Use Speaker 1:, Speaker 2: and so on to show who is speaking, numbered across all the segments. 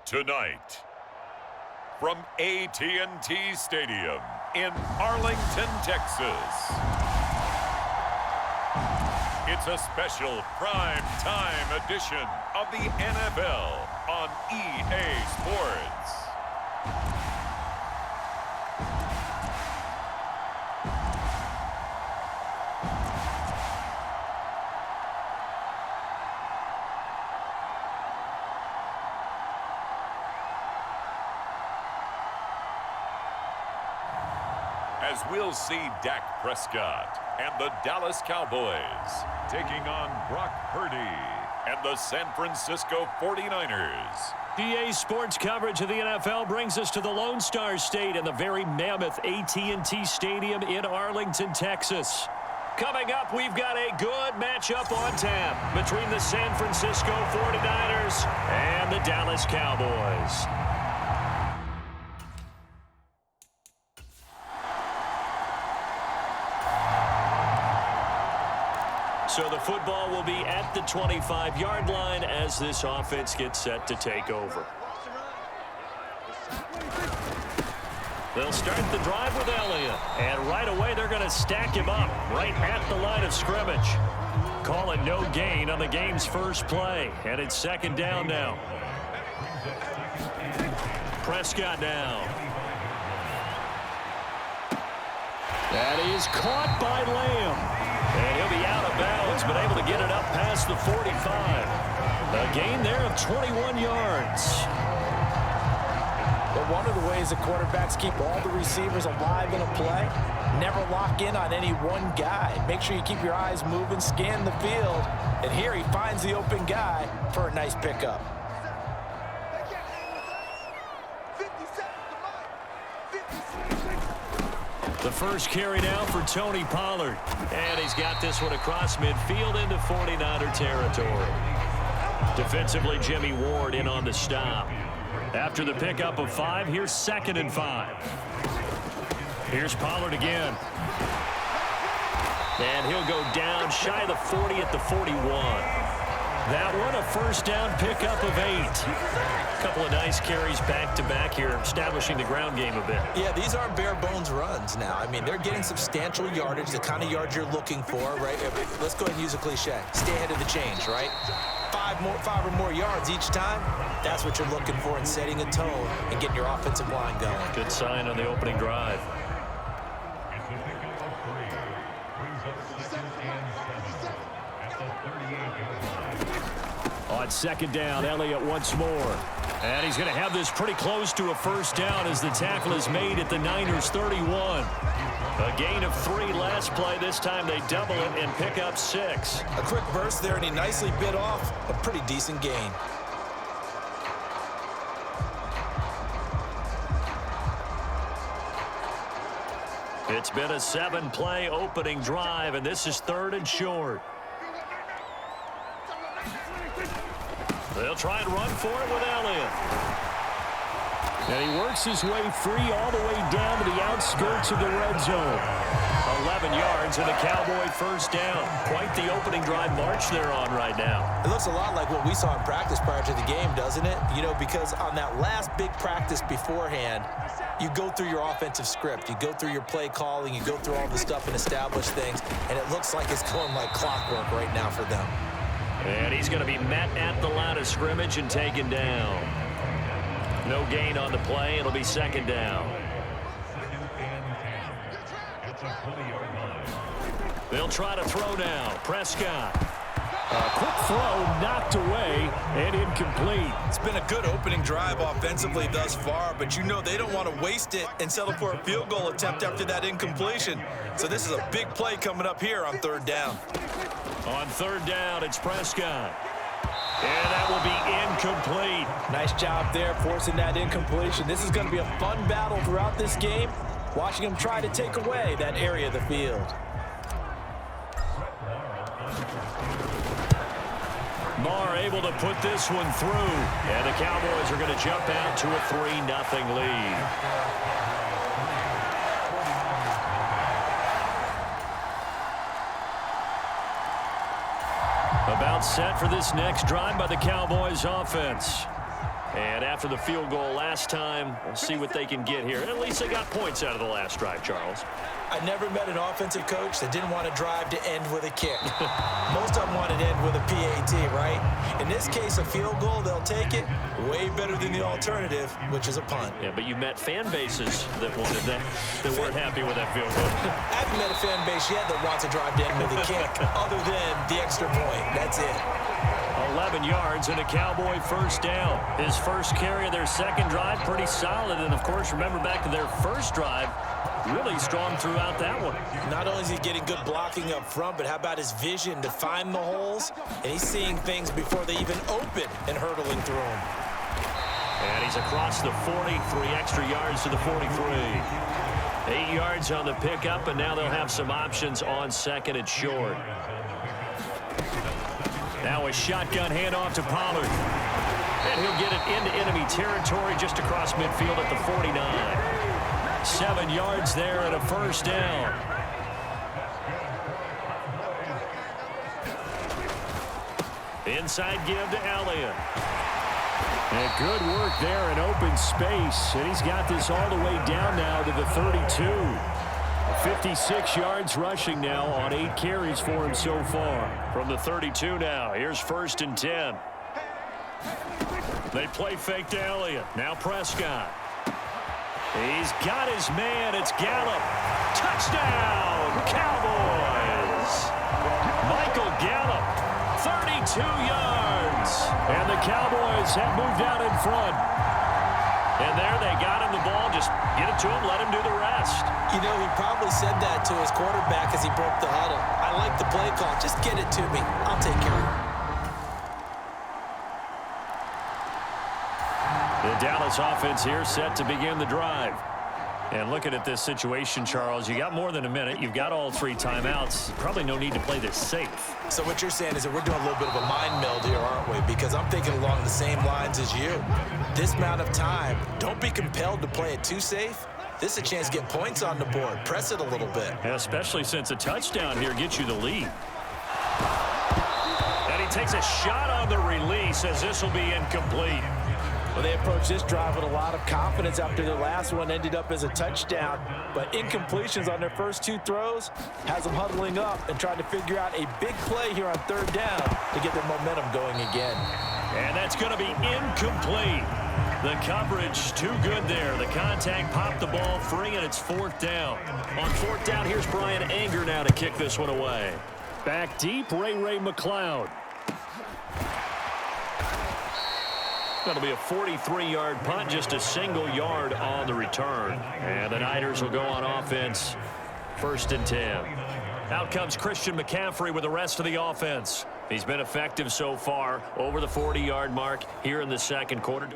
Speaker 1: Tonight, from AT&T Stadium in Arlington, Texas, it's a special prime time edition of the NFL on EA Sports. As we'll see Dak Prescott and the Dallas Cowboys taking on Brock Purdy and the San Francisco 49ers.
Speaker 2: EA Sports coverage of the NFL brings us to the Lone Star State and the very mammoth AT&T Stadium in Arlington, Texas. Coming up, we've got a good matchup on tap between the San Francisco 49ers and the Dallas Cowboys. So the football will be at the 25-yard line as this offense gets set to take over. They'll start the drive with Elliott. And right away, they're going to stack him up right at the line of scrimmage. Calling no gain on the game's first play. And it's second down now. Prescott now. That is caught by Lamb. And he'll be out of bounds, but able to get it up past the 45. A gain there of 21 yards.
Speaker 3: But one of the ways the quarterbacks keep all the receivers alive in a play, never lock in on any one guy. Make sure you keep your eyes moving, scan the field. And here he finds the open guy for a nice pickup.
Speaker 2: The first carry now for Tony Pollard. And he's got this one across midfield into 49er territory. Defensively, Jimmy Ward in on the stop. After the pickup of 5, here's 2nd and 5. Here's Pollard again. And he'll go down shy of the 40 at the 41. That one a first down pickup of 8. A couple of nice carries back-to-back here, establishing the ground game a bit.
Speaker 3: Yeah, these aren't bare-bones runs now. I mean, they're getting substantial yardage, the kind of yards you're looking for, right? Let's go ahead and use a cliche. Stay ahead of the change, right? 5 or more yards each time, that's what you're looking for in setting a tone and getting your offensive line going.
Speaker 2: Good sign on the opening drive. On second down, Elliott once more. And he's going to have this pretty close to a first down as the tackle is made at the Niners' 31. A gain of 3 last play. This time they double it and pick up 6.
Speaker 3: A quick burst there, and he nicely bit off a pretty decent gain.
Speaker 2: It's been a 7-play opening drive, and this is 3rd and short. They'll try and run for it with Elliott. And he works his way free all the way down to the outskirts of the red zone. 11 yards and a Cowboy first down. Quite the opening drive march they're on right now.
Speaker 3: It looks a lot like what we saw in practice prior to the game, doesn't it? You know, because on that last big practice beforehand, you go through your offensive script. You go through your play calling. You go through all the stuff and establish things. And it looks like it's going like clockwork right now for them.
Speaker 2: And he's going to be met at the line of scrimmage and taken down. No gain on the play. It'll be second down. They'll try to throw now. Prescott. A quick throw knocked away and incomplete.
Speaker 3: It's been a good opening drive offensively thus far, but you know they don't want to waste it and settle for a field goal attempt after that incompletion. So this is a big play coming up here on 3rd down.
Speaker 2: On 3rd down, it's Prescott. And that will be incomplete.
Speaker 4: Nice job there forcing that incompletion. This is going to be a fun battle throughout this game, watching them try to take away that area of the field.
Speaker 2: Marr able to put this one through. And the Cowboys are going to jump out to a 3-0 lead. About set for this next drive by the Cowboys offense. And after the field goal last time, we'll see what they can get here. At least they got points out of the last drive, Charles.
Speaker 3: I never met an offensive coach that didn't want to drive to end with a kick. Most of them wanted to end with a PAT, right? In this case, a field goal, they'll take it. Way better than the alternative, which is a punt.
Speaker 2: Yeah, but you met fan bases that wanted that weren't happy with that field goal.
Speaker 3: I haven't met a fan base yet that wants to drive to end with a kick, other than the extra point. That's it.
Speaker 2: 11 yards and a Cowboy first down. His first carry of their second drive, pretty solid. And, of course, remember back to their first drive, really strong throughout that one.
Speaker 3: Not only is he getting good blocking up front, but how about his vision to find the holes? And he's seeing things before they even open and hurtling through them.
Speaker 2: And he's across the 40, 3 extra yards to the 43. 8 yards on the pickup, and now they'll have some options on second and short. Now a shotgun handoff to Pollard. And he'll get it into enemy territory just across midfield at the 49. 7 yards there and a first down. Inside give to Elliott. And good work there in open space. And he's got this all the way down now to the 32. 56 yards rushing now on 8 carries for him so far. From the 32 now, here's 1st and 10. They play fake to Elliott. Now Prescott. He's got his man. It's Gallup. Touchdown, Cowboys. Michael Gallup, 32 yards. And the Cowboys have moved out in front. And there they got him the ball. Just get it to him, let him do the rest.
Speaker 3: You know, he probably said that to his quarterback as he broke the huddle. I like the play call. Just get it to me. I'll take care of it.
Speaker 2: The Dallas offense here set to begin the drive. And looking at this situation, Charles, you got more than a minute. You've got all 3 timeouts. Probably no need to play this safe.
Speaker 3: So what you're saying is that we're doing a little bit of a mind meld here, aren't we? Because I'm thinking along the same lines as you. This amount of time, don't be compelled to play it too safe. This is a chance to get points on the board. Press it a little bit.
Speaker 2: Yeah, especially since a touchdown here gets you the lead. And he takes a shot on the release as this will be incomplete.
Speaker 4: Well, they approached this drive with a lot of confidence after their last one ended up as a touchdown. But incompletions on their first 2 throws has them huddling up and trying to figure out a big play here on 3rd down to get their momentum going again.
Speaker 2: And that's going to be incomplete. The coverage too good there. The contact popped the ball free, and it's 4th down. On 4th down, here's Brian Anger now to kick this one away. Back deep, Ray McLeod. That'll be a 43-yard punt, just a single yard on the return. And the Niners will go on offense, 1st and 10. Out comes Christian McCaffrey with the rest of the offense. He's been effective so far, over the 40-yard mark here in the second quarter.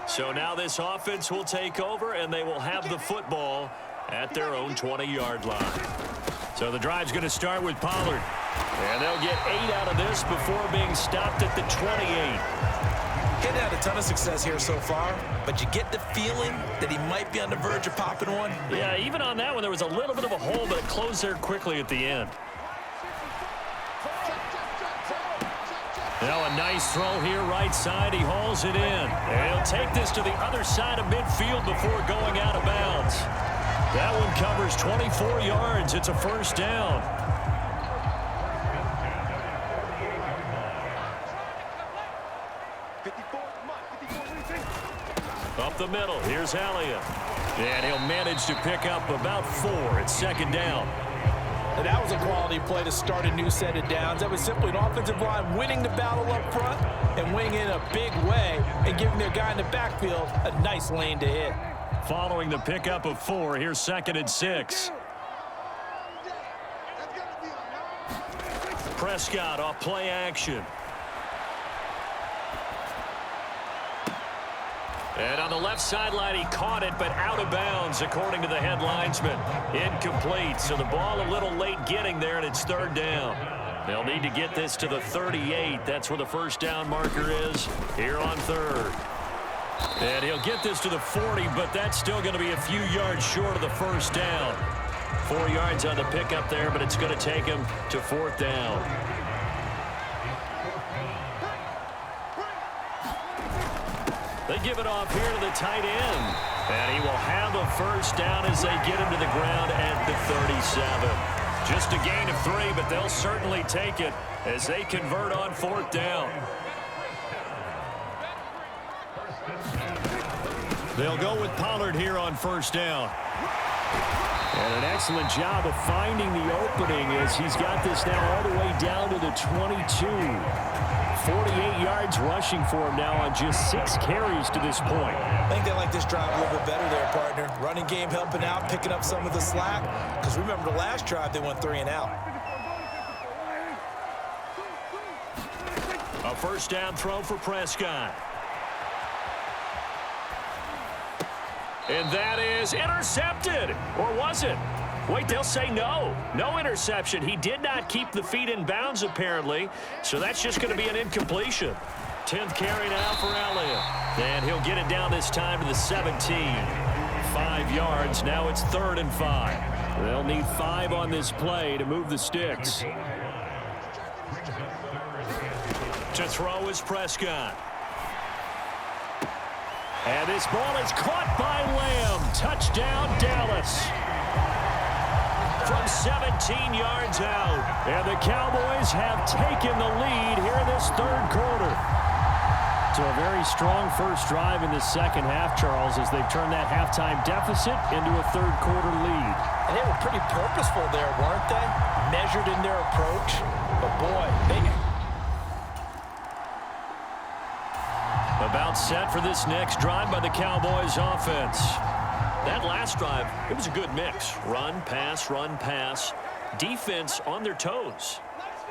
Speaker 2: So now this offense will take over, and they will have the football at their own 20-yard line. So the drive's going to start with Pollard. And they'll get 8 out of this before being stopped at the 28.
Speaker 3: He's had a ton of success here so far, but you get the feeling that he might be on the verge of popping one.
Speaker 2: Yeah, even on that one, there was a little bit of a hole, but it closed there quickly at the end. Now a nice throw here right side. He hauls it in. And he'll take this to the other side of midfield before going out of bounds. That one covers 24 yards. It's a 1st down. Up the middle. Here's Elliott. And he'll manage to pick up about 4. It's 2nd down.
Speaker 4: And that was a quality play to start a new set of downs. That was simply an offensive line winning the battle up front and winning in a big way and giving their guy in the backfield a nice lane to hit.
Speaker 2: following the pickup of 4. Here's 2nd and 6. Prescott off play action. And on the left sideline, he caught it, but out of bounds, according to the head linesman. Incomplete, so the ball a little late getting there, and it's 3rd down. They'll need to get this to the 38. That's where the first down marker is here on 3rd. And he'll get this to the 40, but that's still going to be a few yards short of the first down. 4 yards on the pickup there, but it's going to take him to 4th down. They give it off here to the tight end. And he will have a first down as they get him to the ground at the 37. Just a gain of 3, but they'll certainly take it as they convert on 4th down. They'll go with Pollard here on first down. And an excellent job of finding the opening as he's got this now all the way down to the 22. 48 yards rushing for him now on just 6 carries to this point.
Speaker 3: I think they like this drive a little bit better there, partner. Running game helping out, picking up some of the slack. Because remember the last drive, they went 3 and out.
Speaker 2: A first down throw for Prescott. And that is intercepted. Or was it? Wait, they'll say no. No interception. He did not keep the feet in bounds, apparently. So that's just going to be an incompletion. 10th carry now for Elliott. And he'll get it down this time to the 17. 5 yards. Now it's 3rd and 5. They'll need 5 on this play to move the sticks. To throw is Prescott. And this ball is caught by Lamb. Touchdown, Dallas. From 17 yards out. And the Cowboys have taken the lead here in this 3rd quarter. So a very strong first drive in the second half, Charles, as they've turned that halftime deficit into a 3rd quarter lead.
Speaker 3: And they were pretty purposeful there, weren't they? Measured in their approach. But boy,
Speaker 2: about set for this next drive by the Cowboys offense. That last drive, it was a good mix. Run, pass, defense on their toes.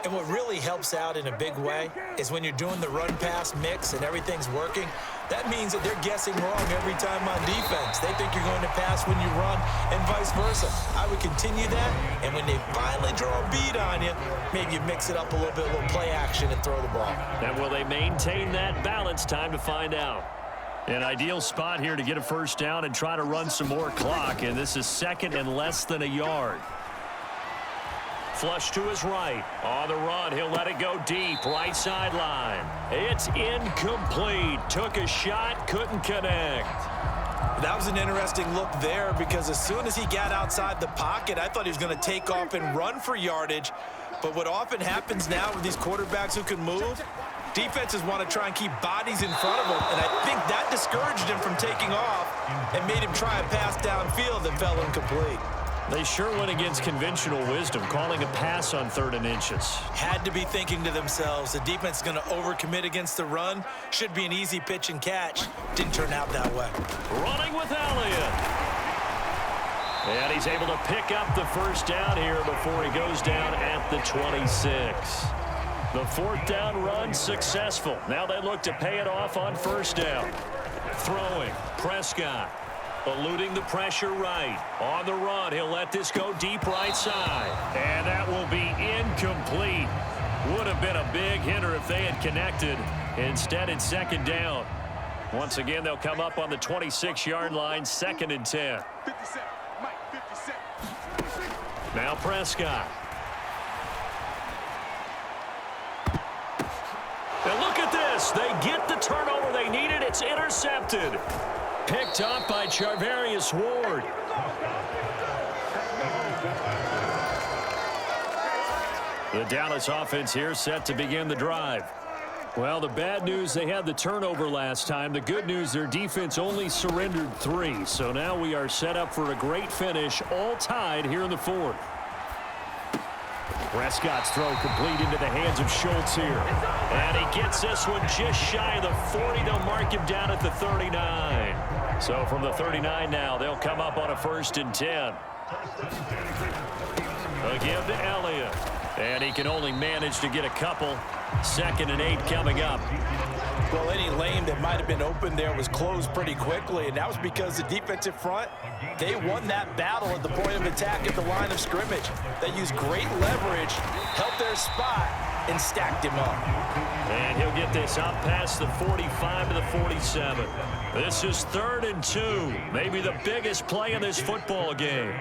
Speaker 3: And what really helps out in a big way is when you're doing the run-pass mix and everything's working, that means that they're guessing wrong every time on defense. They think you're going to pass when you run and vice versa. I would continue that, and when they finally draw a beat on you, maybe you mix it up a little bit, a little play action and throw the ball.
Speaker 2: And will they maintain that balance? Time to find out. An ideal spot here to get a first down and try to run some more clock, and this is 2nd and less than a yard. Flush to his right. On the run, he'll let it go deep. Right sideline. It's incomplete. Took a shot, couldn't connect.
Speaker 3: That was an interesting look there because as soon as he got outside the pocket, I thought he was going to take off and run for yardage. But what often happens now with these quarterbacks who can move, defenses want to try and keep bodies in front of him, and I think that discouraged him from taking off and made him try a pass downfield that fell incomplete.
Speaker 2: They sure went against conventional wisdom, calling a pass on 3rd and inches.
Speaker 3: Had to be thinking to themselves, the defense is going to overcommit against the run. Should be an easy pitch and catch. Didn't turn out that way.
Speaker 2: Running with Elliott. And he's able to pick up the first down here before he goes down at the 26. The 4th down run successful. Now they look to pay it off on first down. Throwing, Prescott. Eluding the pressure right. On the run, he'll let this go deep right side. And that will be incomplete. Would have been a big hitter if they had connected. Instead, it's 2nd down. Once again, they'll come up on the 26-yard line, 2nd and 10.
Speaker 5: 57, Mike, 57.
Speaker 2: Now Prescott. And look at this. They get the turnover they needed. It's intercepted. Picked up by Charvarius Ward. The Dallas offense here set to begin the drive. Well, the bad news, they had the turnover last time. The good news, their defense only surrendered 3. So now we are set up for a great finish, all tied here in the 4th. Prescott's throw complete into the hands of Schultz here. And he gets this one just shy of the 40. They'll mark him down at the 39. So from the 39 now, they'll come up on a 1st and 10. A give to Elliott. And he can only manage to get a couple. 2nd and 8 coming up.
Speaker 4: Well, any lane that might have been open there was closed pretty quickly, and that was because the defensive front, they won that battle at the point of attack at the line of scrimmage. They used great leverage, held their spot, and stacked him up.
Speaker 2: And he'll get this up past the 45 to the 47. This is 3rd and 2, maybe the biggest play in this football game.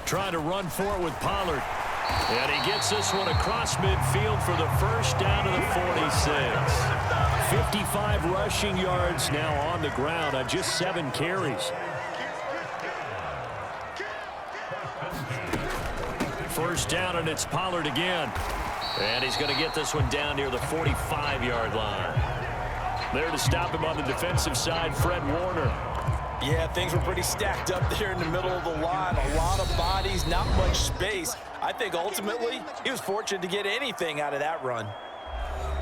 Speaker 2: Trying to run for it with Pollard. And he gets this one across midfield for the 1st down to the 46. 55 rushing yards now on the ground on just 7 carries. 1st down, and it's Pollard again. And he's going to get this one down near the 45-yard line. There to stop him on the defensive side, Fred Warner.
Speaker 4: Yeah, things were pretty stacked up there in the middle of the line. A lot of bodies, not much space. I think ultimately he was fortunate to get anything out of that run.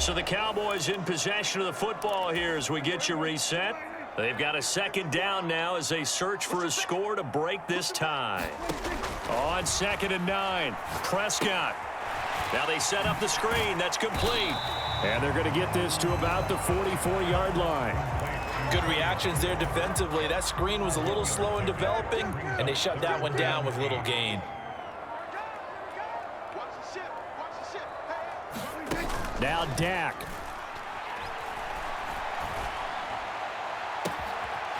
Speaker 2: So the Cowboys in possession of the football here as we get you reset. They've got a 2nd down now as they search for a score to break this tie. On 2nd and 9, Prescott. Now they set up the screen. That's complete. And they're going to get this to about the 44-yard line.
Speaker 4: Good reactions there defensively. That screen was a little slow in developing, and they shut that one down with little gain.
Speaker 2: Now Dak.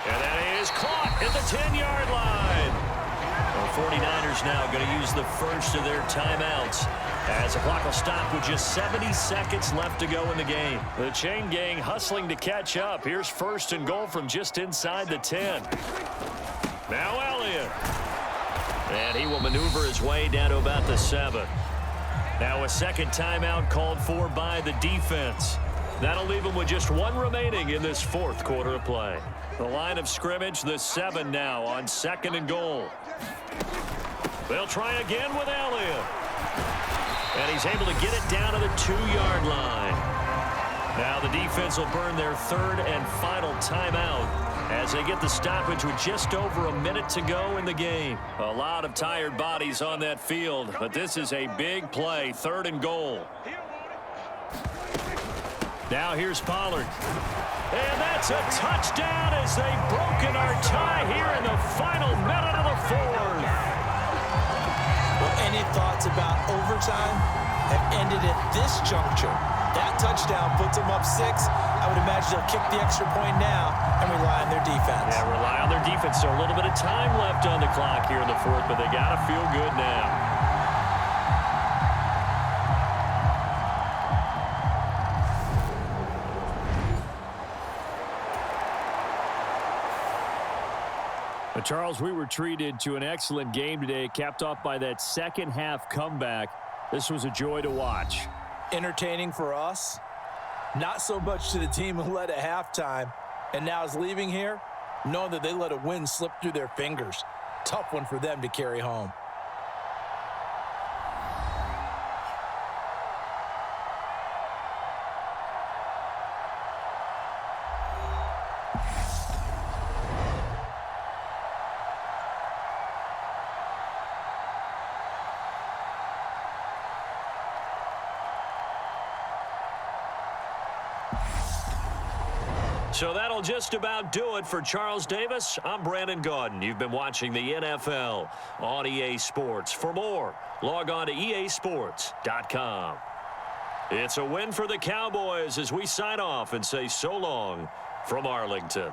Speaker 2: And that is caught at the 10-yard line. The 49ers now going to use the first of their timeouts as the clock will stop with just 70 seconds left to go in the game. The chain gang hustling to catch up. Here's 1st and goal from just inside the 10. Now Elliott. And he will maneuver his way down to about the 7. Now a 2nd timeout called for by the defense. That'll leave him with just 1 remaining in this 4th quarter of play. The line of scrimmage, the 7 now on 2nd and goal. They'll try again with Elliott. And he's able to get it down to the 2-yard line. Now the defense will burn their 3rd and final timeout as they get the stoppage with just over a minute to go in the game. A lot of tired bodies on that field, but this is a big play, 3rd and goal. Now here's Pollard. And that's a touchdown as they've broken our tie here in the final minute of the 4th.
Speaker 3: Well, any thoughts about overtime have ended at this juncture. That touchdown puts them up 6. I would imagine they'll kick the extra point now and rely on their defense.
Speaker 2: Yeah, rely on their defense. So a little bit of time left on the clock here in the 4th, but they got to feel good now. Charles, we were treated to an excellent game today, capped off by that 2nd half comeback. This was a joy to watch.
Speaker 4: Entertaining for us, not so much to the team who led at halftime and now is leaving here knowing that they let a win slip through their fingers. Tough one for them to carry home.
Speaker 2: So that'll just about do it for Charles Davis. I'm Brandon Gaudin. You've been watching the NFL on EA Sports. For more, log on to easports.com. It's a win for the Cowboys as we sign off and say so long from Arlington.